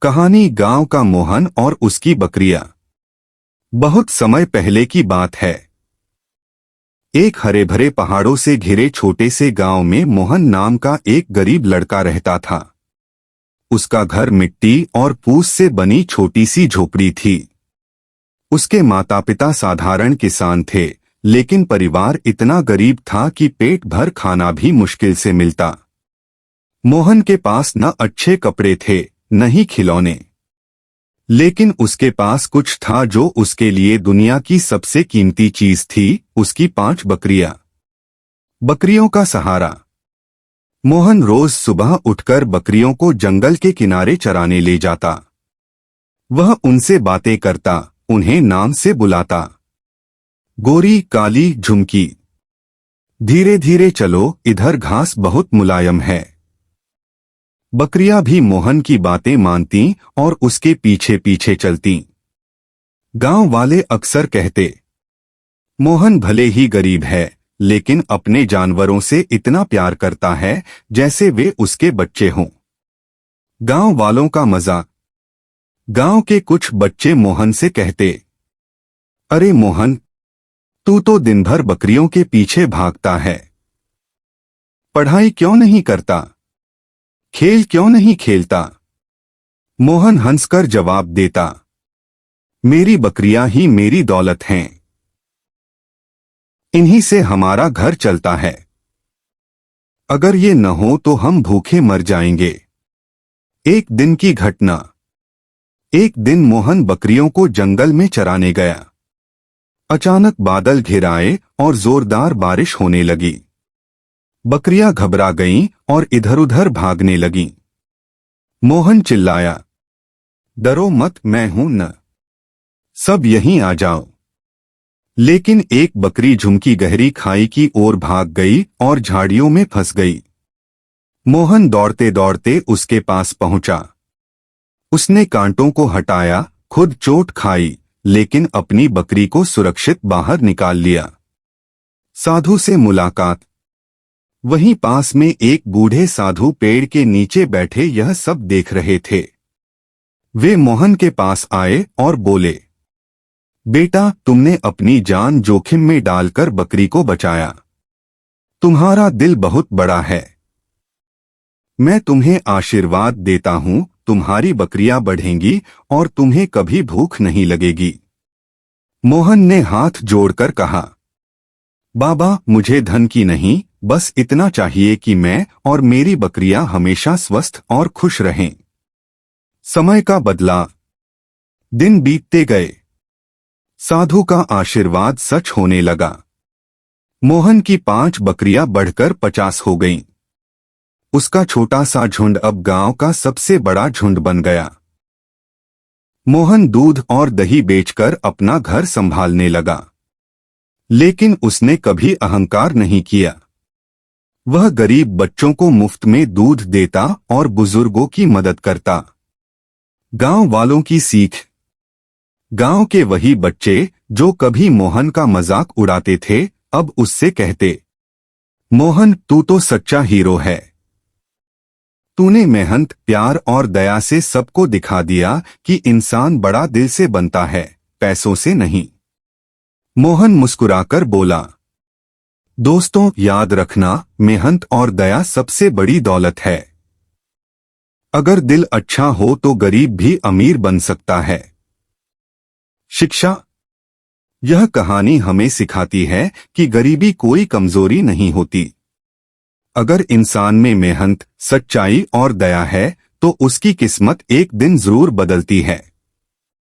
कहानी गांव का मोहन और उसकी बकरियां। बहुत समय पहले की बात है। एक हरे भरे पहाड़ों से घिरे छोटे से गांव में मोहन नाम का एक गरीब लड़का रहता था। उसका घर मिट्टी और फूस से बनी छोटी सी झोपड़ी थी। उसके माता पिता साधारण किसान थे, लेकिन परिवार इतना गरीब था कि पेट भर खाना भी मुश्किल से मिलता। मोहन के पास न अच्छे कपड़े थे, न ही खिलौने, लेकिन उसके पास कुछ था जो उसके लिए दुनिया की सबसे कीमती चीज थी, उसकी 5 बकरियां। बकरियों का सहारा। मोहन रोज सुबह उठकर बकरियों को जंगल के किनारे चराने ले जाता। वह उनसे बातें करता, उन्हें नाम से बुलाता। गोरी, काली, झुमकी, धीरे धीरे चलो, इधर घास बहुत मुलायम है। बकरियां भी मोहन की बातें मानती और उसके पीछे पीछे चलती। गांव वाले अक्सर कहते, मोहन भले ही गरीब है, लेकिन अपने जानवरों से इतना प्यार करता है जैसे वे उसके बच्चे हों। गांव वालों का मजाक। गांव के कुछ बच्चे मोहन से कहते, अरे मोहन, तू तो दिन भर बकरियों के पीछे भागता है। पढ़ाई क्यों नहीं करता? खेल क्यों नहीं खेलता? मोहन हंसकर जवाब देता, मेरी बकरियां ही मेरी दौलत हैं। इन्हीं से हमारा घर चलता है। अगर ये न हो तो हम भूखे मर जाएंगे। एक दिन की घटना। एक दिन मोहन बकरियों को जंगल में चराने गया। अचानक बादल घिर आए और जोरदार बारिश होने लगी। बकरियां घबरा गईं और इधर उधर भागने लगीं। मोहन चिल्लाया, डरो मत, मैं हूं न, सब यहीं आ जाओ। लेकिन एक बकरी झुमकी गहरी खाई की ओर भाग गई और झाड़ियों में फंस गई। मोहन दौड़ते दौड़ते उसके पास पहुंचा। उसने कांटों को हटाया, खुद चोट खाई, लेकिन अपनी बकरी को सुरक्षित बाहर निकाल लिया। साधु से मुलाकात। वहीं पास में एक बूढ़े साधु पेड़ के नीचे बैठे यह सब देख रहे थे। वे मोहन के पास आए और बोले, बेटा, तुमने अपनी जान जोखिम में डालकर बकरी को बचाया। तुम्हारा दिल बहुत बड़ा है। मैं तुम्हें आशीर्वाद देता हूं, तुम्हारी बकरियां बढ़ेंगी और तुम्हें कभी भूख नहीं लगेगी। मोहन ने हाथ जोड़कर कहा, बाबा, मुझे धन की नहीं, बस इतना चाहिए कि मैं और मेरी बकरियां हमेशा स्वस्थ और खुश रहें। समय का बदलाव। दिन बीतते गए। साधु का आशीर्वाद सच होने लगा। मोहन की 5 बकरियां बढ़कर 50 हो गईं। उसका छोटा सा झुंड अब गांव का सबसे बड़ा झुंड बन गया। मोहन दूध और दही बेचकर अपना घर संभालने लगा, लेकिन उसने कभी अहंकार नहीं किया। वह गरीब बच्चों को मुफ्त में दूध देता और बुजुर्गों की मदद करता। गांव वालों की सीख। गांव के वही बच्चे जो कभी मोहन का मजाक उड़ाते थे, अब उससे कहते, मोहन, तू तो सच्चा हीरो है। तूने मेहनत, प्यार और दया से सबको दिखा दिया कि इंसान बड़ा दिल से बनता है, पैसों से नहीं। मोहन मुस्कुराकर बोला, दोस्तों, याद रखना, मेहनत और दया सबसे बड़ी दौलत है। अगर दिल अच्छा हो तो गरीब भी अमीर बन सकता है। शिक्षा। यह कहानी हमें सिखाती है कि गरीबी कोई कमजोरी नहीं होती। अगर इंसान में मेहनत, सच्चाई और दया है तो उसकी किस्मत एक दिन जरूर बदलती है।